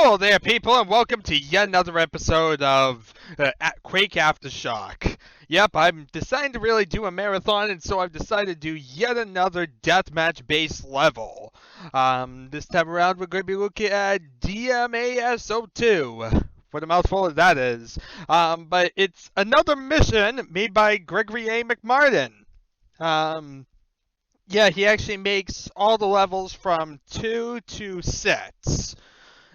Hello there, people, and welcome to yet another episode of Quake Aftershock. Yep, I'm deciding to really do a marathon, and so I've decided to do yet another deathmatch-based level. This time around, we're going to be looking at DMAS02. What a mouthful that is. But it's another mission made by Gregory A. MacMartin. Yeah, he actually makes all the levels from 2 to 6.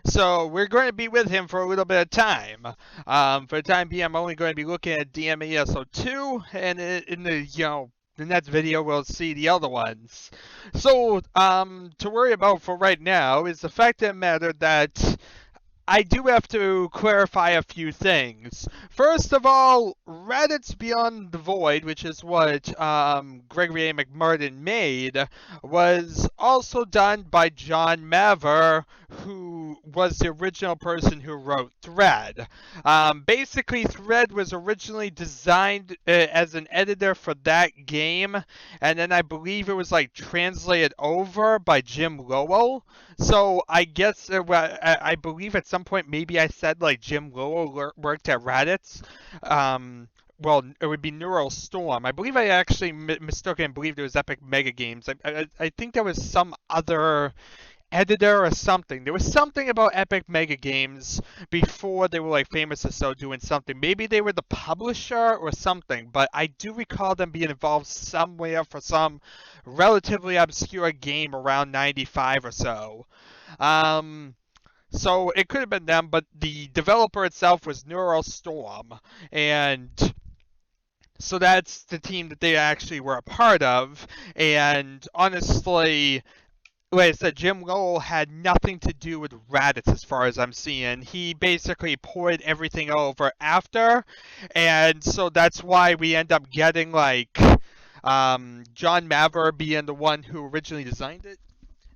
So we're going to be with him for a little bit of time. For the time being, I'm only going to be looking at DMAS02, and in the next video we'll see the other ones. So to worry about for right now is the fact of the matter that I do have to clarify a few things. First of all, Radix Beyond the Void, which is what Gregory A. MacMartin made, was also done by Jon Mavor, who was the original person who wrote Thread. Basically, Thread was originally designed as an editor for that game, and then I believe it was like translated over by Jim Lowell. So I guess I believe at some point maybe I said like Jim Lowell worked at Radix. Well, it would be Neural Storm. I believe I actually mistook and believed it was Epic Mega Games. I think there was some other editor or something. There was something about Epic Mega Games before they were like famous as so doing something. Maybe they were the publisher or something, but I do recall them being involved somewhere for some relatively obscure game around 95 or so. So it could have been them, but the developer itself was Neural Storm, and so that's the team that they actually were a part of. And honestly, like I said, Jim Lowell had nothing to do with Radix as far as I'm seeing. He basically poured everything over after, and so that's why we end up getting like Jon Mavor being the one who originally designed it,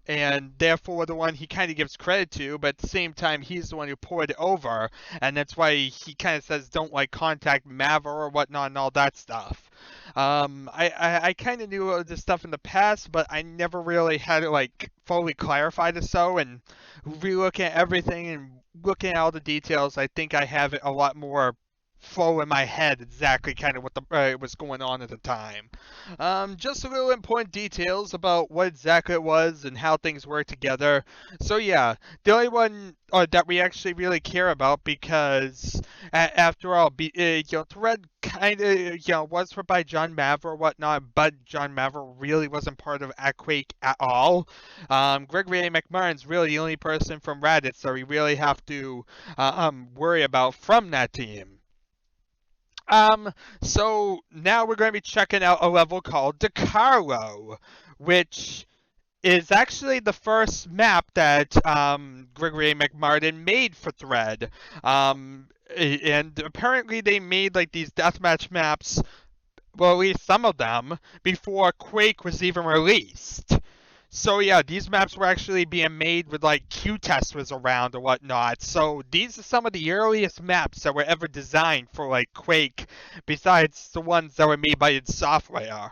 and therefore the one he kind of gives credit to, but at the same time he's the one who poured it over, and that's why he kind of says don't like contact Mavor or whatnot and all that stuff. I kind of knew this stuff in the past, but I never really had it like fully clarified or so, and re-looking at everything and looking at all the details, I think I have it a lot more flow in my head exactly kind of what was going on at the time. Just a little important details about what exactly it was and how things work together. So yeah, the only one that we actually really care about, because after all, Thread kind of was for by Jon Mavor or whatnot, but Jon Mavor really wasn't part of Quake at all. Gregory A. MacMartin's really the only person from Radix that we really have to worry about from that team. So now we're going to be checking out a level called DeCarlo, which is actually the first map that Gregory A. MacMartin made for Thread. And apparently they made like these deathmatch maps, well, at least some of them, before Quake was even released. So yeah, these maps were actually being made with like Q-Test was around or whatnot. So these are some of the earliest maps that were ever designed for like Quake, besides the ones that were made by id Software.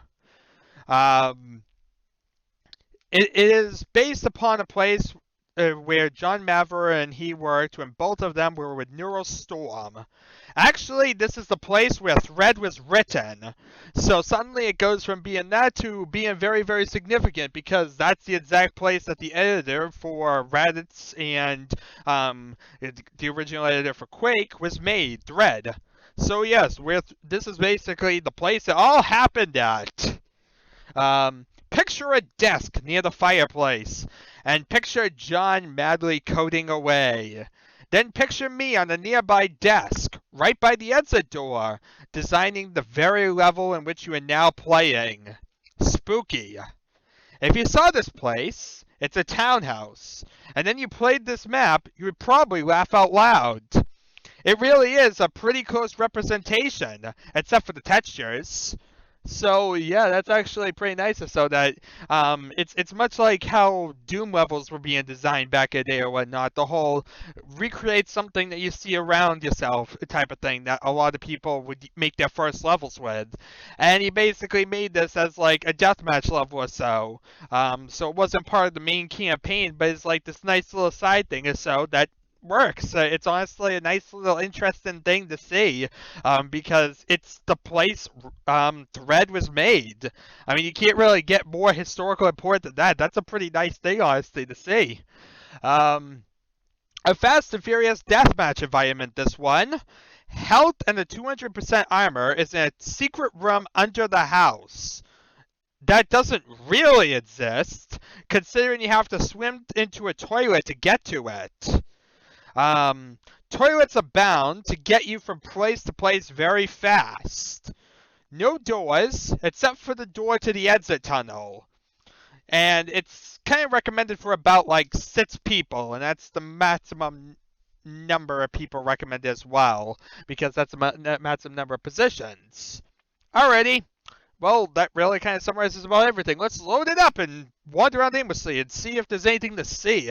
It is based upon a place where Jon Mavor and he worked when both of them were with Neural Storm. Actually, this is the place where Thread was written. So suddenly it goes from being that to being very, very significant, because that's the exact place that the editor for Radix and the original editor for Quake was made, Thread. So yes, this is basically the place it all happened at. Picture a desk near the fireplace, and picture Jon madly coding away. Then picture me on the nearby desk, right by the exit door, designing the very level in which you are now playing. Spooky. If you saw this place, it's a townhouse, and then you played this map, you would probably laugh out loud. It really is a pretty close representation, except for the textures. So yeah, that's actually pretty nice. So that it's much like how Doom levels were being designed back in the day or whatnot. The whole recreate something that you see around yourself type of thing that a lot of people would make their first levels with. And he basically made this as like a deathmatch level or so. So it wasn't part of the main campaign, but it's like this nice little side thing or so that works. It's honestly a nice little interesting thing to see, because it's the place Thread was made. I mean, you can't really get more historical important than that. That's a pretty nice thing, honestly, to see. A Fast and Furious deathmatch environment, this one. Health and a 200% armor is in a secret room under the house. That doesn't really exist, considering you have to swim into a toilet to get to it. Toilets abound to get you from place to place very fast. No doors, except for the door to the exit tunnel. And it's kind of recommended for about like 6 people, and that's the maximum number of people recommended as well, because that's the maximum number of positions. Alrighty. Well, that really kind of summarizes about everything. Let's load it up and wander around aimlessly and see if there's anything to see.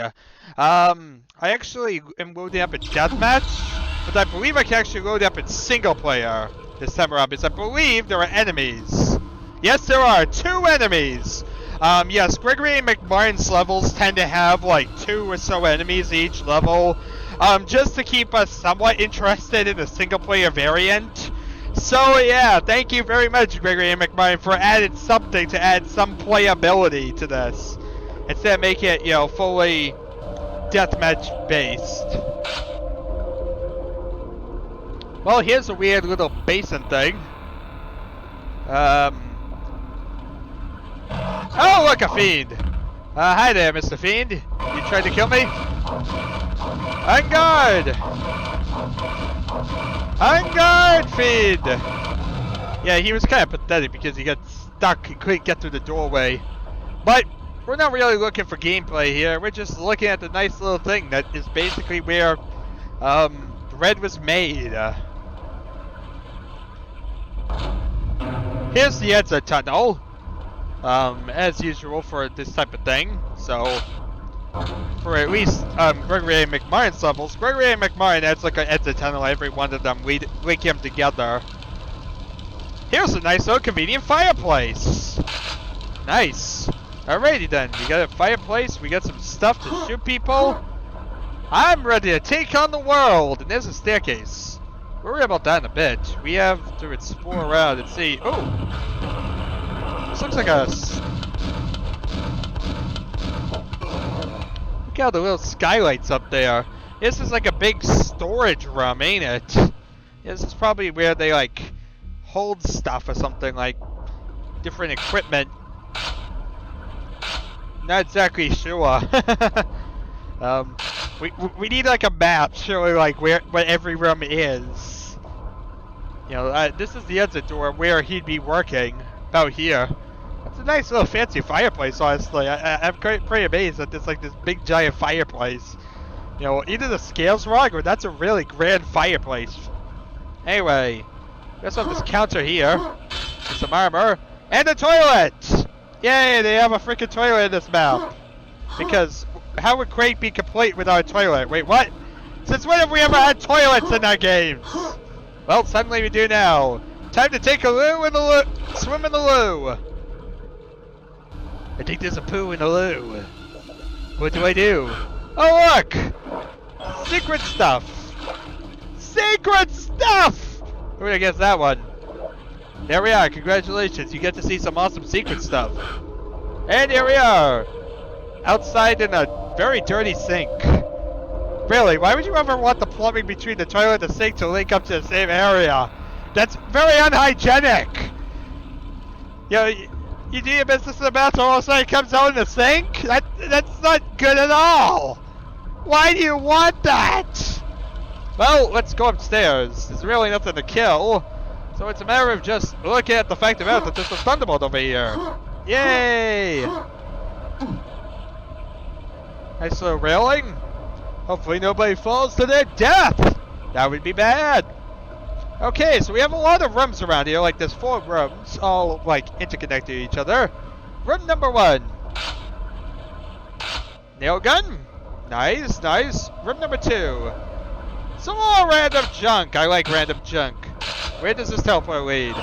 I actually am loading up in Deathmatch, but I believe I can actually load up in single player this time around, because I believe there are enemies. Yes, there are 2 enemies. Yes, Gregory A. MacMartin's levels tend to have like 2 or so enemies each level, just to keep us somewhat interested in the single player variant. So yeah, thank you very much, Gregory A. MacMartin, for adding something to add some playability to this, instead of making it, fully deathmatch based. Well, here's a weird little basin thing. Oh, look, a fiend! Hi there, Mr. Fiend. You tried to kill me? On guard! On guard, Fiend! Yeah, he was kind of pathetic because he got stuck. He couldn't get through the doorway. But we're not really looking for gameplay here. We're just looking at the nice little thing that is basically where Red was made. Here's the exit tunnel. As usual for this type of thing. So, for at least Gregory A. MacMartin's levels, Gregory A. MacMartin adds like an exit tunnel every one of them, link them together. Here's a nice little convenient fireplace. Nice. Alrighty then, we got a fireplace, we got some stuff to shoot people. I'm ready to take on the world! And there's a staircase. We'll worry about that in a bit. We have to explore around and see. Oh! This looks like a... Look at all the little skylights up there. This is like a big storage room, ain't it? This is probably where they like hold stuff or something, like different equipment. Not exactly sure. We need like a map showing like where every room is. This is the exit door where he'd be working. Out here. It's a nice little fancy fireplace, honestly. I'm pretty amazed that there's like this big giant fireplace. Either the scale's wrong or that's a really grand fireplace. Anyway, we also have this counter here. With some armor. And a toilet! Yay, they have a freaking toilet in this map. Because how would Quake be complete without a toilet? Wait, what? Since when have we ever had toilets in our games? Well, suddenly we do now. Time to take a loo in the loo. Swim in the loo. I think there's a poo in the loo. What do I do? Oh, look! Secret stuff. Secret stuff! Who would have guessed that one? There we are. Congratulations. You get to see some awesome secret stuff. And here we are. Outside in a very dirty sink. Really, why would you ever want the plumbing between the toilet and the sink to link up to the same area? That's very unhygienic! You do your business in the bathroom, all of a sudden it comes out in the sink? That's not good at all! Why do you want that? Well, let's go upstairs. There's really nothing to kill. So it's a matter of just looking at the fact of it that there's a thunderbolt over here. Yay! Nice little railing. Hopefully nobody falls to their death! That would be bad. Okay, so we have a lot of rooms around here, like there's 4 rooms, all like interconnected to each other. Room number 1. Nail gun. Nice, nice. Room number 2. Some more random junk. I like random junk. Where does this teleport lead?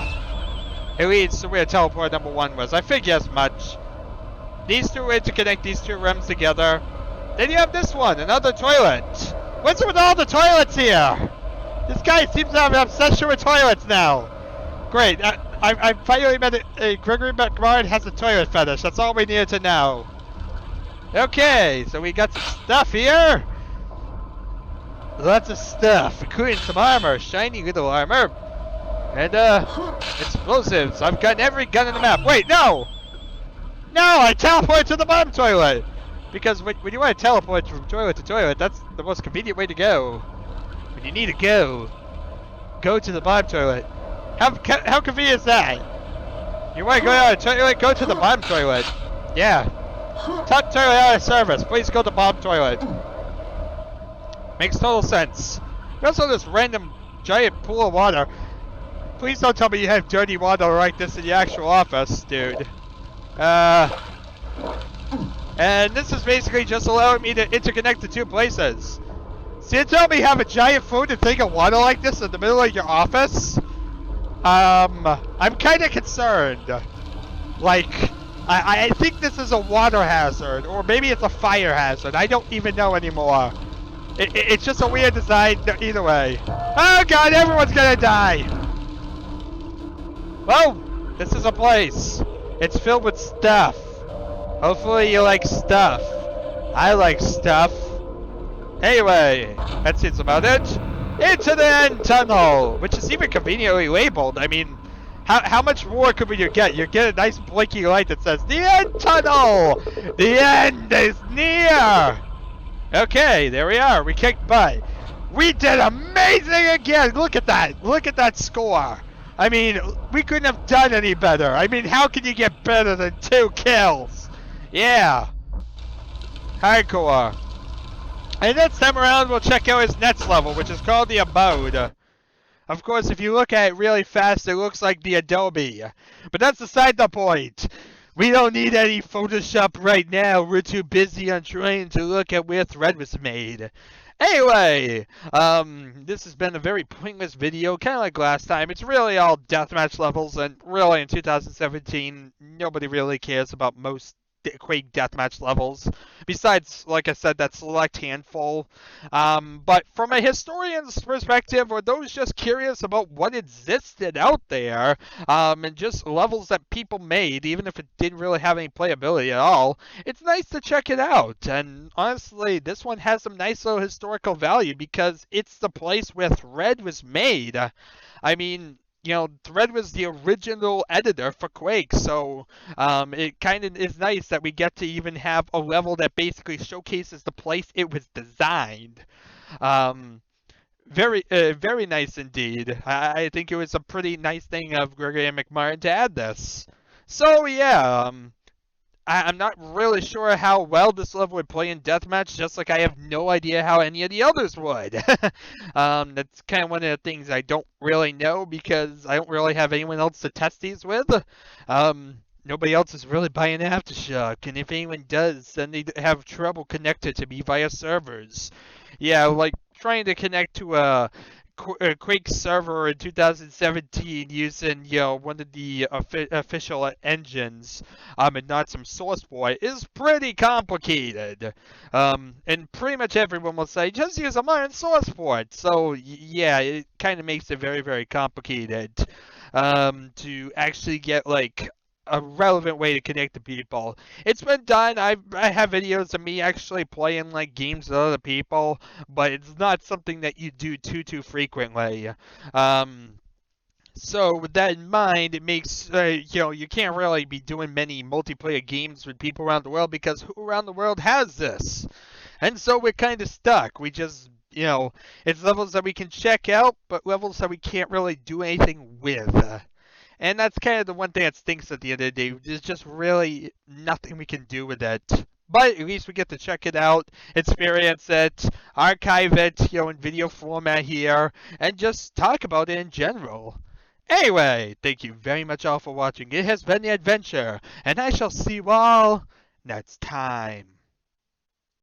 It leads to where teleport number 1 was. I figure as much. These 2 interconnect these 2 rooms together. Then you have this one, another toilet. What's with all the toilets here? This guy seems to have an obsession with toilets now. Great. I finally met Gregory MacMartin has a toilet fetish. That's all we needed to know. Okay, so we got some stuff here. Lots of stuff, including some armor, shiny little armor. And, explosives. I've gotten every gun in the map. Wait, no! No, I teleported to the bottom toilet! Because when you want to teleport from toilet to toilet, that's the most convenient way to go. When you need to go to the bottom toilet. How convenient is that? You want to go out of the toilet, go to the bottom toilet. Yeah. Top toilet out of service. Please go to the bottom toilet. Makes total sense. There's also this random giant pool of water. Please don't tell me you have dirty water like this in the actual office, dude. And this is basically just allowing me to interconnect the two places. So you tell me you have a giant food and thing of water like this in the middle of your office? I'm kind of concerned. Like, I think this is a water hazard, or maybe it's a fire hazard. I don't even know anymore. It's just a weird design either way. Oh god, everyone's gonna die! Well, this is a place. It's filled with stuff. Hopefully you like stuff. I like stuff. Anyway, that seems about it. Into the end tunnel, which is even conveniently labeled. I mean, how much more could we get? You get a nice blinking light that says, the end tunnel! The end is near! Okay, there we are. We kicked butt. We did amazing again! Look at that! Look at that score! I mean, we couldn't have done any better. I mean, how can you get better than 2 kills? Yeah. Hardcore. And next time around, we'll check out his next level, which is called the Abode. Of course, if you look at it really fast, it looks like the Adobe. But that's beside the point. We don't need any Photoshop right now. We're too busy on trying to look at where Thread was made. Anyway, this has been a very pointless video, kind of like last time. It's really all deathmatch levels, and really in 2017, nobody really cares about most Quake deathmatch levels, besides, like I said, that select handful. But from a historian's perspective, or those just curious about what existed out there, and just levels that people made, even if it didn't really have any playability at all, it's nice to check it out. And honestly, this one has some nice little historical value because it's the place where Thread was made. I mean, you know, Thread was the original editor for Quake, so it kind of is nice that we get to even have a level that basically showcases the place it was designed. Very nice indeed. I think it was a pretty nice thing of Gregory A. MacMartin to add this. So yeah, I'm not really sure how well this level would play in Deathmatch, just like I have no idea how any of the others would. That's kind of one of the things I don't really know, because I don't really have anyone else to test these with. Nobody else is really buying Aftershock, and if anyone does, then they have trouble connected to me via servers. Yeah, like trying to connect to a Quake server in 2017 using, you know, one of the official engines, and not some source for it, is pretty complicated. And pretty much everyone will say, just use a modern source for it. So, yeah, it kind of makes it very, very complicated, to actually get, like, a relevant way to connect to people. It's been done. I have videos of me actually playing like games with other people, but it's not something that you do too frequently. So with that in mind, it makes you know, you can't really be doing many multiplayer games with people around the world, because who around the world has this? And so we're kind of stuck. We just, you know, it's levels that we can check out, but levels that we can't really do anything with. And that's kind of the one thing that stinks at the end of the day. There's just really nothing we can do with it. But at least we get to check it out, experience it, archive it, you know, in video format here, and just talk about it in general. Anyway, thank you very much all for watching. It has been the adventure, and I shall see you all next time.